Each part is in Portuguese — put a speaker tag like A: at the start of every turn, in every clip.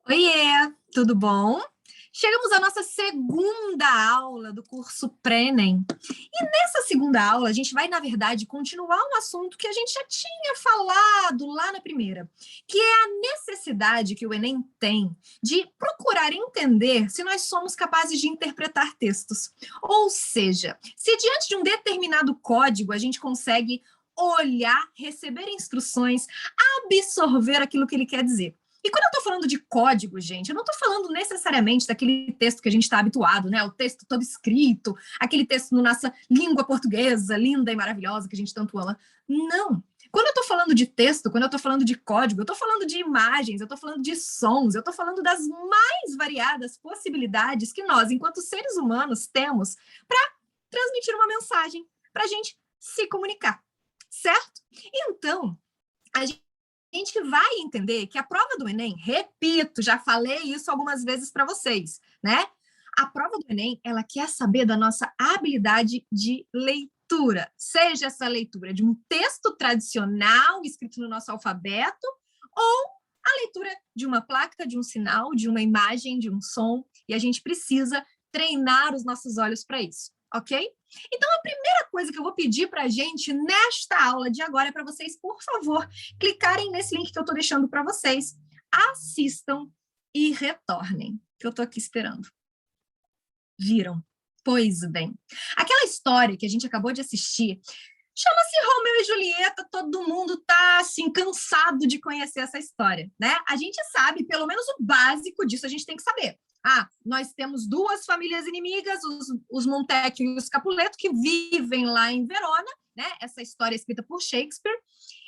A: Oiê, tudo bom? Chegamos à nossa segunda aula do curso Pré-ENEM. E nessa segunda aula, a gente vai, na verdade, continuar um assunto que a gente já tinha falado lá na primeira, que é a necessidade que o Enem tem de procurar entender se nós somos capazes de interpretar textos. Ou seja, se diante de um determinado código a gente consegue olhar, receber instruções, absorver aquilo que ele quer dizer. E quando eu estou falando de código, gente, eu não estou falando necessariamente daquele texto que a gente está habituado, né? O texto todo escrito, aquele texto na nossa língua portuguesa, linda e maravilhosa, que a gente tanto ama. Não. Quando eu estou falando de texto, quando eu estou falando de código, eu estou falando de imagens, eu estou falando de sons, eu estou falando das mais variadas possibilidades que nós, enquanto seres humanos, temos para transmitir uma mensagem, para a gente se comunicar, certo? Então, a gente vai entender que a prova do Enem, repito, já falei isso algumas vezes para vocês, né? A prova do Enem, ela quer saber da nossa habilidade de leitura, seja essa leitura de um texto tradicional escrito no nosso alfabeto ou a leitura de uma placa, de um sinal, de uma imagem, de um som, e a gente precisa treinar os nossos olhos para isso, ok? Então, a primeira coisa que eu vou pedir para a gente nesta aula de agora é para vocês, por favor, clicarem nesse link que eu estou deixando para vocês, assistam e retornem, que eu estou aqui esperando. Viram? Pois bem. Aquela história que a gente acabou de assistir chama-se Romeu e Julieta, todo mundo está assim, cansado de conhecer essa história, né? A gente sabe, pelo menos o básico disso a gente tem que saber. Nós temos duas famílias inimigas, os Montecchio e os Capuleto, que vivem lá em Verona, né? Essa história é escrita por Shakespeare.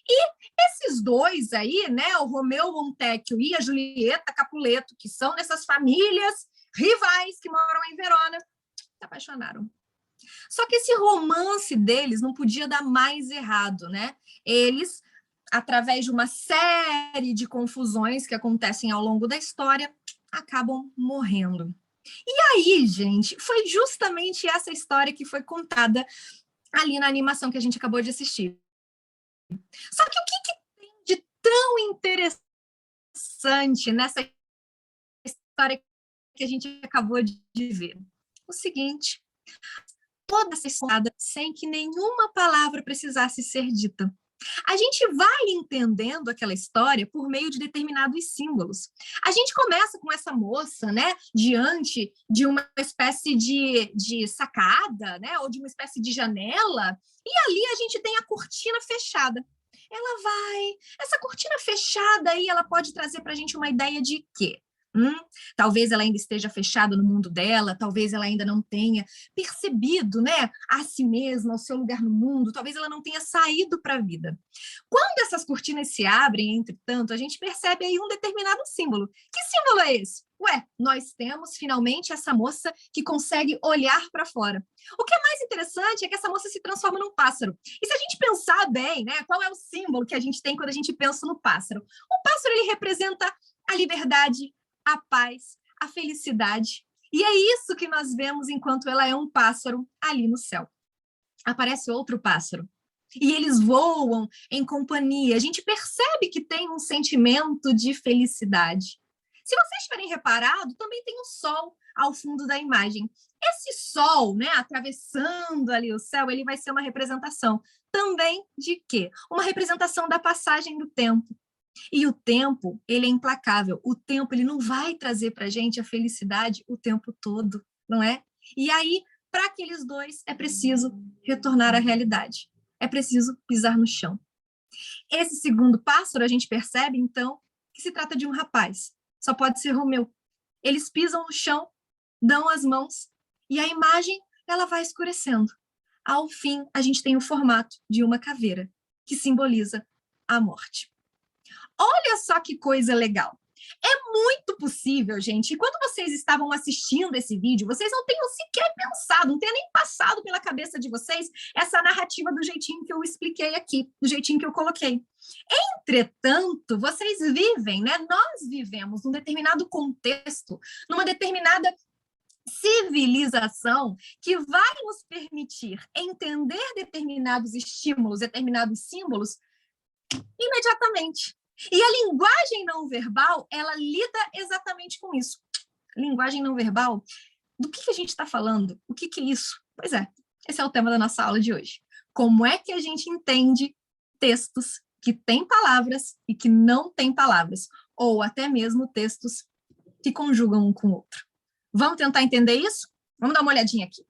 A: E esses dois aí, né? O Romeu Montecchio e a Julieta Capuleto, que são dessas famílias rivais que moram em Verona, se apaixonaram. Só que esse romance deles não podia dar mais errado, né? Eles, através de uma série de confusões que acontecem ao longo da história, acabam morrendo. E aí, gente, foi justamente essa história que foi contada ali na animação que a gente acabou de assistir. Só que o que tem de tão interessante nessa história que a gente acabou de ver? O seguinte: toda essa história sem que nenhuma palavra precisasse ser dita. A gente vai entendendo aquela história por meio de determinados símbolos. A gente começa com essa moça, né, diante de uma espécie de sacada, né, ou de uma espécie de janela, e ali a gente tem a cortina fechada. Essa cortina fechada aí, ela pode trazer para a gente uma ideia de quê? Talvez ela ainda esteja fechada no mundo dela, talvez ela ainda não tenha percebido, né, a si mesma, o seu lugar no mundo, talvez ela não tenha saído para a vida. Quando essas cortinas se abrem, entretanto, a gente percebe aí um determinado símbolo. Que símbolo é esse? Nós temos finalmente essa moça que consegue olhar para fora. O que é mais interessante é que essa moça se transforma num pássaro. E se a gente pensar bem, né, qual é o símbolo que a gente tem quando a gente pensa no pássaro? O pássaro, ele representa a liberdade, a paz, a felicidade. E é isso que nós vemos enquanto ela é um pássaro ali no céu. Aparece outro pássaro. E eles voam em companhia. A gente percebe que tem um sentimento de felicidade. Se vocês tiverem reparado, também tem o sol ao fundo da imagem. Esse sol, né, atravessando ali o céu, ele vai ser uma representação também de quê? Uma representação da passagem do tempo. E o tempo, ele é implacável. O tempo, ele não vai trazer para a gente a felicidade o tempo todo, não é? E aí, para aqueles dois, é preciso retornar à realidade. É preciso pisar no chão. Esse segundo pássaro, a gente percebe, então, que se trata de um rapaz. Só pode ser Romeu. Eles pisam no chão, dão as mãos, e a imagem, ela vai escurecendo. Ao fim, a gente tem o formato de uma caveira, que simboliza a morte. Olha só que coisa legal. É muito possível, gente, e quando vocês estavam assistindo esse vídeo, vocês não tenham sequer pensado, não tenha nem passado pela cabeça de vocês essa narrativa do jeitinho que eu expliquei aqui, do jeitinho que eu coloquei. Entretanto, vocês vivem, né? Nós vivemos num determinado contexto, numa determinada civilização que vai nos permitir entender determinados estímulos, determinados símbolos imediatamente. E a linguagem não verbal, ela lida exatamente com isso. Linguagem não verbal, do que a gente está falando? O que é isso? Pois é, esse é o tema da nossa aula de hoje. Como é que a gente entende textos que têm palavras e que não têm palavras? Ou até mesmo textos que conjugam um com o outro. Vamos tentar entender isso? Vamos dar uma olhadinha aqui.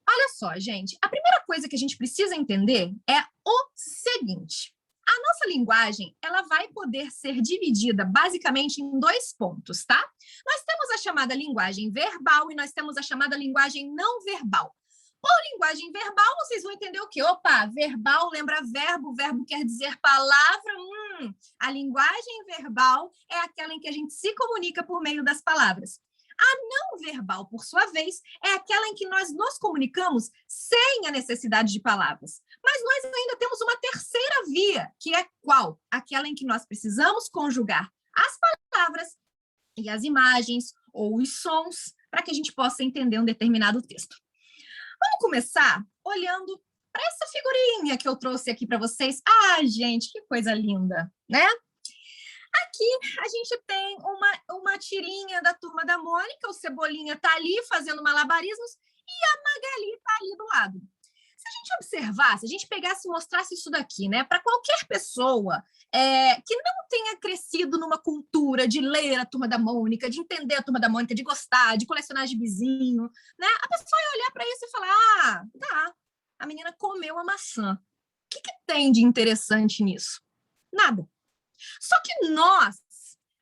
A: Olha só, gente, a primeira coisa que a gente precisa entender é o seguinte. A nossa linguagem, ela vai poder ser dividida basicamente em 2 pontos, tá? Nós temos a chamada linguagem verbal e nós temos a chamada linguagem não verbal. Por linguagem verbal, vocês vão entender o quê? Opa, verbal lembra verbo, verbo quer dizer palavra. A linguagem verbal é aquela em que a gente se comunica por meio das palavras. A não verbal, por sua vez, é aquela em que nós nos comunicamos sem a necessidade de palavras. Mas nós ainda temos uma terceira via, que é qual? Aquela em que nós precisamos conjugar as palavras e as imagens ou os sons para que a gente possa entender um determinado texto. Vamos começar olhando para essa figurinha que eu trouxe aqui para vocês. Ah, gente, que coisa linda, né? Aqui a gente tem uma tirinha da Turma da Mônica, o Cebolinha está ali fazendo malabarismos e a Magali está ali do lado. Se a gente observasse, se a gente pegasse e mostrasse isso daqui, né, para qualquer pessoa que não tenha crescido numa cultura de ler a Turma da Mônica, de entender a Turma da Mônica, de gostar, de colecionar gibizinho, né, a pessoa ia olhar para isso e falar, ah, tá, a menina comeu a maçã. O que tem de interessante nisso? Nada. Só que nós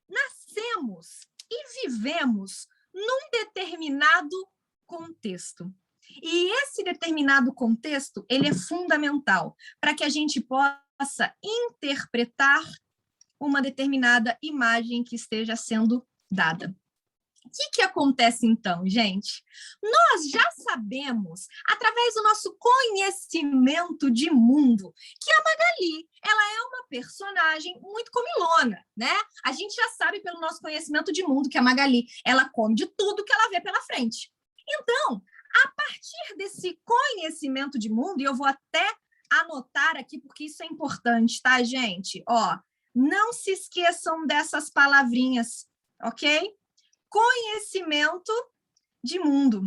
A: nascemos e vivemos num determinado contexto. E esse determinado contexto, ele é fundamental para que a gente possa interpretar uma determinada imagem que esteja sendo dada. O que acontece então, gente? Nós já sabemos, através do nosso conhecimento de mundo, que a Magali, ela é uma personagem muito comilona, né? A gente já sabe pelo nosso conhecimento de mundo que a Magali, ela come de tudo que ela vê pela frente. Então, a partir desse conhecimento de mundo, e eu vou até anotar aqui porque isso é importante, tá, gente? Ó, não se esqueçam dessas palavrinhas, ok? Conhecimento de mundo.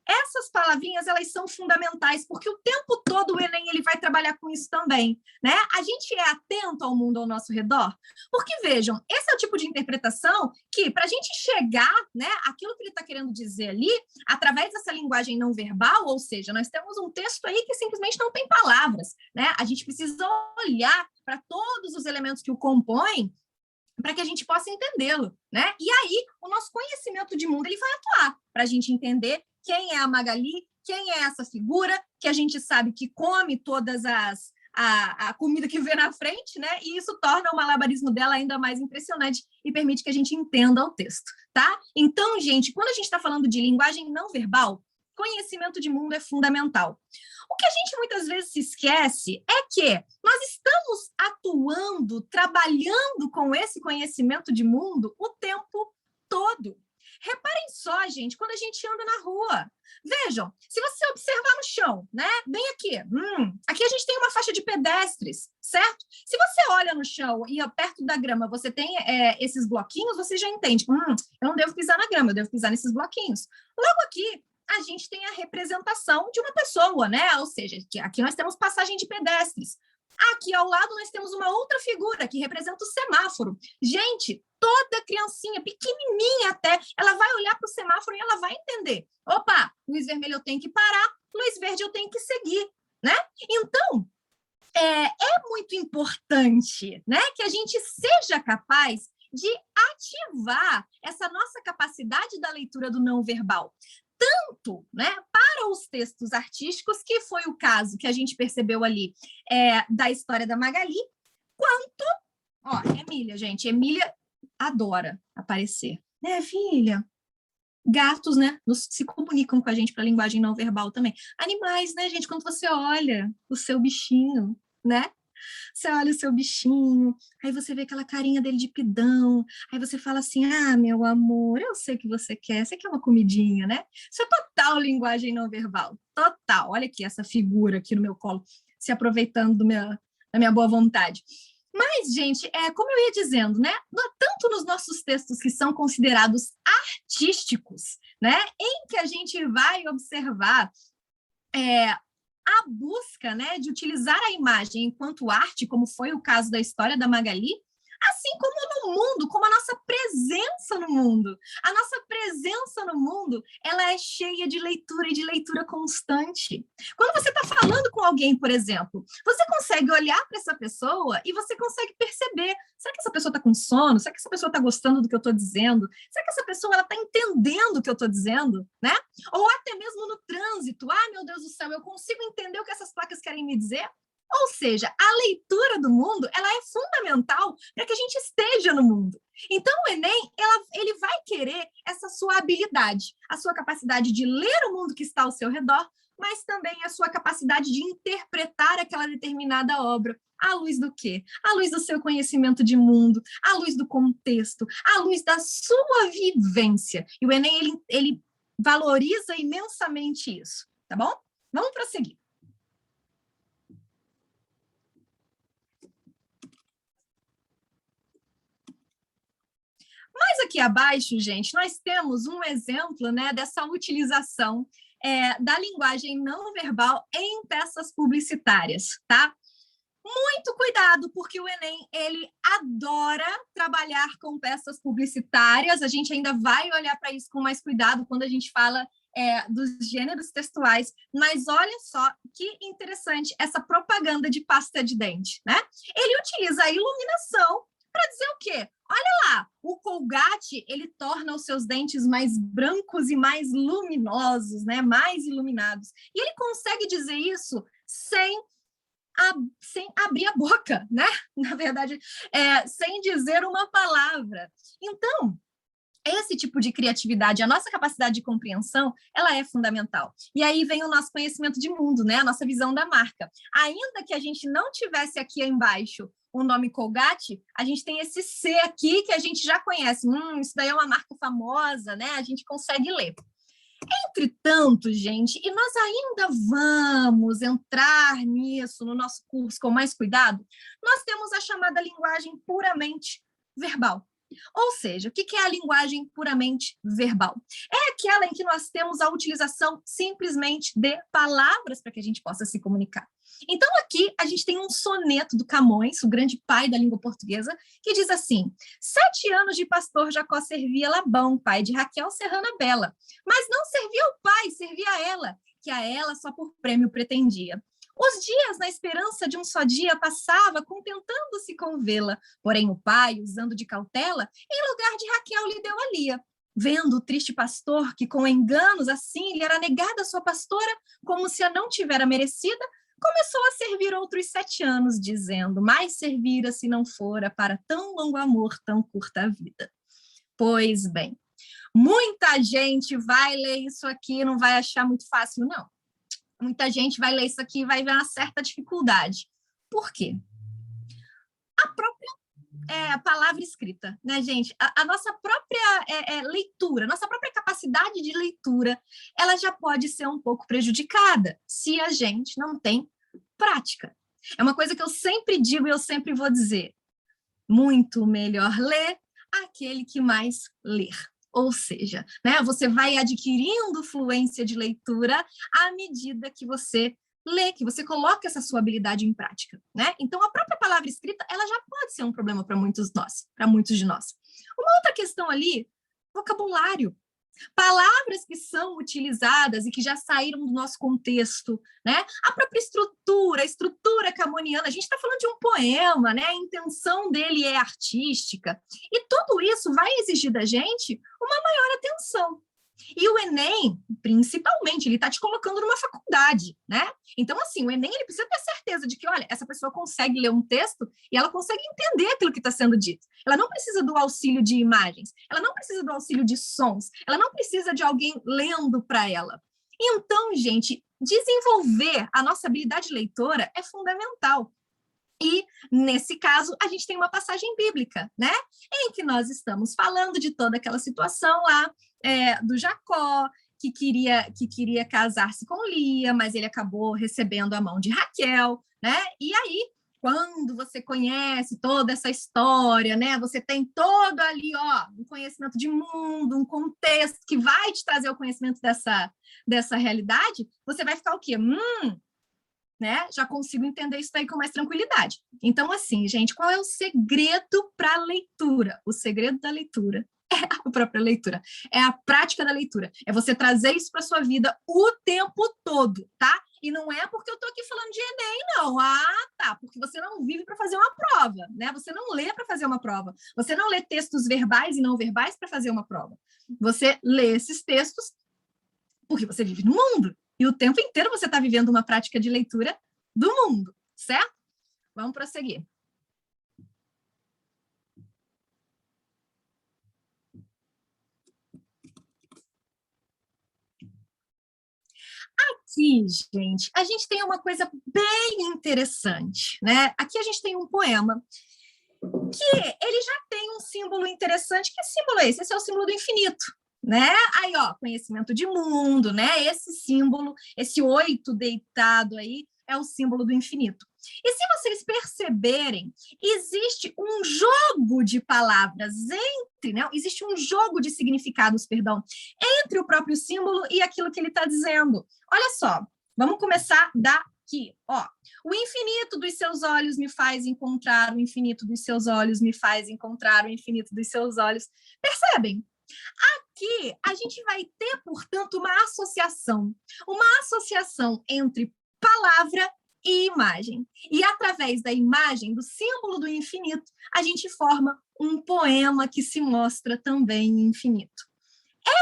A: Essas palavrinhas, elas são fundamentais, porque o tempo todo o Enem ele vai trabalhar com isso também, né? A gente é atento ao mundo ao nosso redor, porque, vejam, esse é o tipo de interpretação que, para a gente chegar, né, aquilo que ele está querendo dizer ali, através dessa linguagem não verbal, ou seja, nós temos um texto aí que simplesmente não tem palavras, né? A gente precisa olhar para todos os elementos que o compõem para que a gente possa entendê-lo, né? E aí, o nosso conhecimento de mundo ele vai atuar para a gente entender quem é a Magali, quem é essa figura, que a gente sabe que come todas a comida que vê na frente, né? E isso torna o malabarismo dela ainda mais impressionante e permite que a gente entenda o texto, tá? Então, gente, quando a gente está falando de linguagem não verbal, conhecimento de mundo é fundamental. O que a gente muitas vezes se esquece é que nós estamos atuando, trabalhando com esse conhecimento de mundo o tempo todo. Reparem só, gente, quando a gente anda na rua. Vejam, se você observar no chão, né? Bem aqui. Aqui a gente tem uma faixa de pedestres, certo? Se você olha no chão e perto da grama você tem esses bloquinhos, você já entende. Eu não devo pisar na grama, eu devo pisar nesses bloquinhos. Logo aqui, a gente tem a representação de uma pessoa, né? Ou seja, aqui nós temos passagem de pedestres. Aqui ao lado nós temos uma outra figura que representa o semáforo. Gente, toda criancinha, pequenininha até, ela vai olhar para o semáforo e ela vai entender. Opa, luz vermelha eu tenho que parar, luz verde eu tenho que seguir, né? Então, é muito importante, né, que a gente seja capaz de ativar essa nossa capacidade da leitura do não verbal. Tanto, né, para os textos artísticos, que foi o caso que a gente percebeu ali da história da Magali, quanto, ó, Emília, gente, Emília adora aparecer, né, filha? Gatos, né, se comunicam com a gente para a linguagem não verbal também. Animais, né, gente, quando você olha o seu bichinho, né? Você olha o seu bichinho, aí você vê aquela carinha dele de pidão, aí você fala assim, ah, meu amor, eu sei o que você quer uma comidinha, né? Isso é total linguagem não verbal, total. Olha aqui essa figura aqui no meu colo, se aproveitando da minha boa vontade. Mas, gente, como eu ia dizendo, né? Tanto nos nossos textos que são considerados artísticos, né? Em que a gente vai observar a busca, né, de utilizar a imagem enquanto arte, como foi o caso da história da Magali, assim como no mundo, como a nossa presença no mundo. A nossa presença no mundo, ela é cheia de leitura e de leitura constante. Quando você está falando com alguém, por exemplo, você consegue olhar para essa pessoa e você consegue perceber, será que essa pessoa está com sono? Será que essa pessoa está gostando do que eu estou dizendo? Será que essa pessoa está entendendo o que eu estou dizendo? Né? Ou até mesmo no trânsito. Ah, meu Deus do céu, eu consigo entender o que essas placas querem me dizer? Ou seja, a leitura do mundo, ela é fundamental para que a gente esteja no mundo. Então, o Enem, ele vai querer essa sua habilidade, a sua capacidade de ler o mundo que está ao seu redor, mas também a sua capacidade de interpretar aquela determinada obra. À luz do quê? À luz do seu conhecimento de mundo, à luz do contexto, à luz da sua vivência. E o Enem, ele valoriza imensamente isso, tá bom? Vamos prosseguir. Mas aqui abaixo, gente, nós temos um exemplo, né, dessa utilização da linguagem não verbal em peças publicitárias, tá? Muito cuidado, porque o Enem, ele adora trabalhar com peças publicitárias. A gente ainda vai olhar para isso com mais cuidado quando a gente fala dos gêneros textuais. Mas olha só que interessante essa propaganda de pasta de dente, né? Ele utiliza a iluminação para dizer o quê? Olha lá, o Colgate, ele torna os seus dentes mais brancos e mais luminosos, né? Mais iluminados. E ele consegue dizer isso sem abrir a boca, né? Na verdade, sem dizer uma palavra. Então, esse tipo de criatividade, a nossa capacidade de compreensão, ela é fundamental. E aí vem o nosso conhecimento de mundo, né? A nossa visão da marca. Ainda que a gente não tivesse aqui embaixo o nome Colgate, a gente tem esse C aqui que a gente já conhece. Isso daí é uma marca famosa, né? A gente consegue ler. Entretanto, gente, e nós ainda vamos entrar nisso no nosso curso com mais cuidado, nós temos a chamada linguagem puramente verbal. Ou seja, o que é a linguagem puramente verbal? É aquela em que nós temos a utilização simplesmente de palavras para que a gente possa se comunicar. Então, aqui a gente tem um soneto do Camões, o grande pai da língua portuguesa, que diz assim: 7 anos de pastor Jacó servia Labão, pai de Raquel Serrana Bela, mas não servia ao pai, servia a ela, que a ela só por prêmio pretendia. Os dias, na esperança de um só dia, passava, contentando-se com vê-la. Porém, o pai, usando de cautela, em lugar de Raquel lhe deu a Lia. Vendo o triste pastor, que com enganos assim lhe era negada a sua pastora, como se a não tivera merecida, começou a servir outros 7 anos, dizendo: mais servira se não fora para tão longo amor, tão curta a vida. Pois bem, muita gente vai ler isso aqui e não vai achar muito fácil, não. Muita gente vai ler isso aqui e vai ver uma certa dificuldade. Por quê? A própria palavra escrita, né, gente? A nossa própria leitura, nossa própria capacidade de leitura, ela já pode ser um pouco prejudicada se a gente não tem prática. É uma coisa que eu sempre digo e eu sempre vou dizer: muito melhor ler aquele que mais ler. Ou seja, né, você vai adquirindo fluência de leitura à medida que você lê, que você coloca essa sua habilidade em prática, né? Então, a própria palavra escrita, ela já pode ser um problema para muitos de nós. Uma outra questão ali, vocabulário. Palavras que são utilizadas e que já saíram do nosso contexto, né? A própria estrutura, a estrutura camoniana, a gente está falando de um poema, né? A intenção dele é artística, e tudo isso vai exigir da gente uma maior atenção. E o Enem, principalmente, ele está te colocando numa faculdade, né? Então, assim, o Enem, ele precisa ter certeza de que, olha, essa pessoa consegue ler um texto e ela consegue entender aquilo que está sendo dito. Ela não precisa do auxílio de imagens, ela não precisa do auxílio de sons, ela não precisa de alguém lendo para ela. Então, gente, desenvolver a nossa habilidade leitora é fundamental. E, nesse caso, a gente tem uma passagem bíblica, né? Em que nós estamos falando de toda aquela situação lá do Jacó, que queria casar-se com Lia, mas ele acabou recebendo a mão de Raquel, né? E aí, quando você conhece toda essa história, né? Você tem todo ali, ó, um conhecimento de mundo, um contexto que vai te trazer o conhecimento dessa realidade, você vai ficar o quê? Né? Já consigo entender isso daí com mais tranquilidade. Então, assim, gente, qual é o segredo para a leitura? O segredo da leitura é a própria leitura, é a prática da leitura, é você trazer isso para sua vida o tempo todo, tá? E não é porque eu tô aqui falando de Enem, não. Ah, tá, porque você não vive para fazer uma prova, né? Você não lê para fazer uma prova. Você não lê textos verbais e não verbais para fazer uma prova. Você lê esses textos porque você vive no mundo. E o tempo inteiro você está vivendo uma prática de leitura do mundo, certo? Vamos prosseguir. Aqui, gente, a gente tem uma coisa bem interessante, né? Aqui a gente tem um poema que ele já tem um símbolo interessante. Que símbolo é esse? Esse é o símbolo do infinito, né? Aí, ó, conhecimento de mundo, né? Esse símbolo, esse 8 deitado aí, é o símbolo do infinito. E se vocês perceberem, existe um jogo de palavras entre, né? Existe um jogo de significados, perdão, entre o próprio símbolo e aquilo que ele está dizendo. Olha só, vamos começar daqui, ó. O infinito dos seus olhos me faz encontrar, o infinito dos seus olhos me faz encontrar, o infinito dos seus olhos. Percebem? Aqui a gente vai ter, portanto, uma associação entre palavra e imagem. E através da imagem, do símbolo do infinito, a gente forma um poema que se mostra também infinito.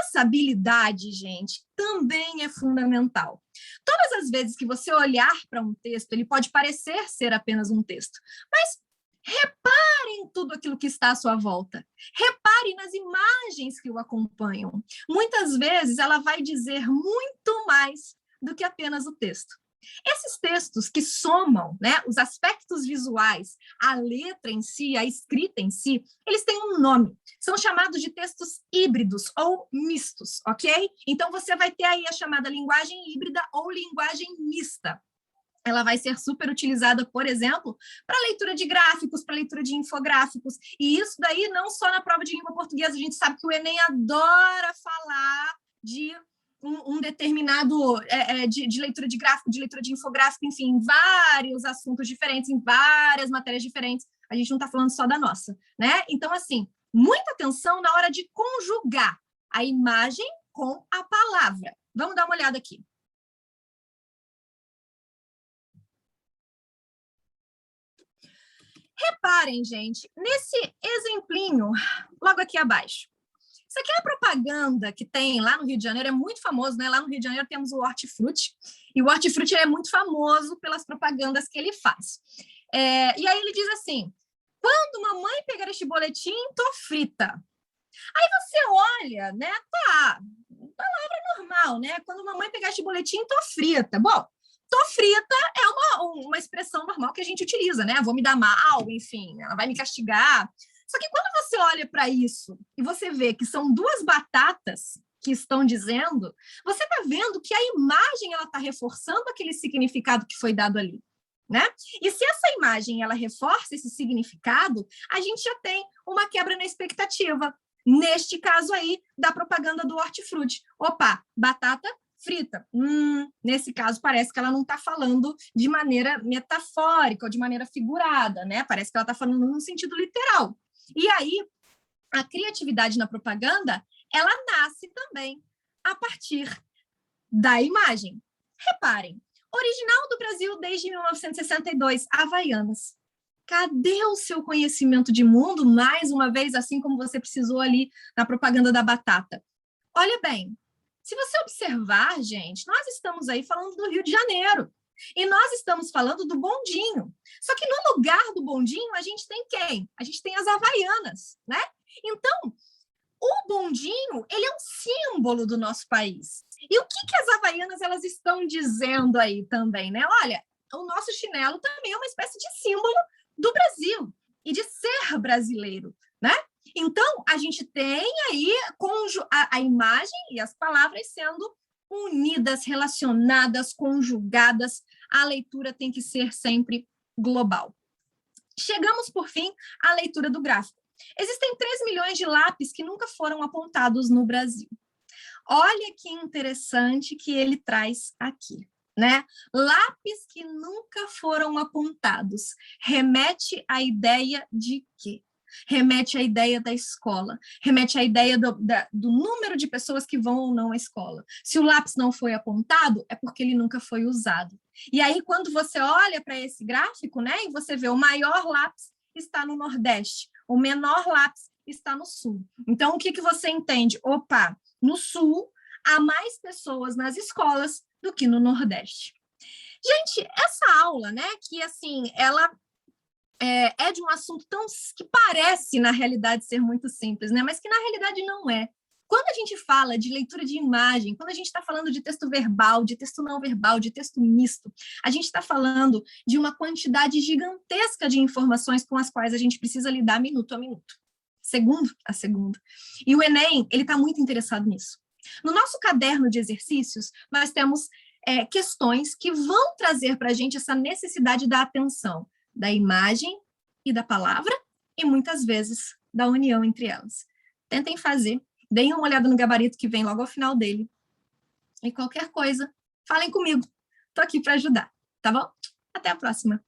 A: Essa habilidade, gente, também é fundamental. Todas as vezes que você olhar para um texto, ele pode parecer ser apenas um texto, mas repare em tudo aquilo que está à sua volta. Repare nas imagens que o acompanham. Muitas vezes ela vai dizer muito mais do que apenas o texto. Esses textos que somam, né, os aspectos visuais, a letra em si, a escrita em si, eles têm um nome. São chamados de textos híbridos ou mistos, ok? Então, você vai ter aí a chamada linguagem híbrida ou linguagem mista. Ela vai ser super utilizada, por exemplo, para leitura de gráficos, para leitura de infográficos. E isso daí não só na prova de língua portuguesa. A gente sabe que o Enem adora falar de um determinado de leitura de gráfico, de leitura de infográfico, enfim, em vários assuntos diferentes, em várias matérias diferentes. A gente não está falando só da nossa, né? Então, assim, muita atenção na hora de conjugar a imagem com a palavra. Vamos dar uma olhada aqui. Reparem, gente, nesse exemplinho, logo aqui abaixo. Isso aqui é a propaganda que tem lá no Rio de Janeiro, é muito famoso, né? Lá no Rio de Janeiro temos o Hortifruti, e o Hortifruti é muito famoso pelas propagandas que ele faz. E aí ele diz assim, quando mamãe pegar este boletim, tô frita. Aí você olha, né? Tá, palavra normal, né? Quando mamãe pegar este boletim, tô frita. Bom, tô frita é uma expressão normal que a gente utiliza, né? Vou me dar mal, enfim, ela vai me castigar. Só que quando você olha para isso e você vê que são duas batatas que estão dizendo, você está vendo que a imagem ela está reforçando aquele significado que foi dado ali, né? E se essa imagem ela reforça esse significado, a gente já tem uma quebra na expectativa. Neste caso aí, da propaganda do Hortifruti. Opa, batata frita. Nesse caso, parece que ela não está falando de maneira metafórica ou de maneira figurada, né? Parece que ela está falando no sentido literal. E aí, a criatividade na propaganda, ela nasce também a partir da imagem. Reparem, original do Brasil desde 1962, Havaianas. Cadê o seu conhecimento de mundo, mais uma vez, assim como você precisou ali na propaganda da batata? Olha bem, se você observar, gente, nós estamos aí falando do Rio de Janeiro. E nós estamos falando do bondinho. Só que no lugar do bondinho, a gente tem quem? A gente tem as Havaianas, né? Então, o bondinho, ele é um símbolo do nosso país. E o que as Havaianas elas estão dizendo aí também, né? Olha, o nosso chinelo também é uma espécie de símbolo do Brasil e de ser brasileiro, né? Então, a gente tem aí a imagem e as palavras sendo unidas, relacionadas, conjugadas. A leitura tem que ser sempre global. Chegamos, por fim, à leitura do gráfico. Existem 3 milhões de lápis que nunca foram apontados no Brasil. Olha que interessante que ele traz aqui, né? Lápis que nunca foram apontados. Remete à ideia de quê? Remete à ideia da escola, remete à ideia do número de pessoas que vão ou não à escola. Se o lápis não foi apontado, é porque ele nunca foi usado. E aí, quando você olha para esse gráfico, né, e você vê o maior lápis está no Nordeste, o menor lápis está no Sul. Então, o que você entende? Opa, no Sul, há mais pessoas nas escolas do que no Nordeste. Gente, essa aula, né, que assim, ela é de um assunto tão que parece, na realidade, ser muito simples, né, mas que na realidade não é. Quando a gente fala de leitura de imagem, quando a gente está falando de texto verbal, de texto não verbal, de texto misto, a gente está falando de uma quantidade gigantesca de informações com as quais a gente precisa lidar minuto a minuto, segundo a segundo. E o Enem, ele está muito interessado nisso. No nosso caderno de exercícios, nós temos questões que vão trazer para a gente essa necessidade da atenção, da imagem e da palavra, e muitas vezes da união entre elas. Tentem fazer, deem uma olhada no gabarito que vem logo ao final dele. E qualquer coisa, falem comigo. Estou aqui para ajudar, tá bom? Até a próxima.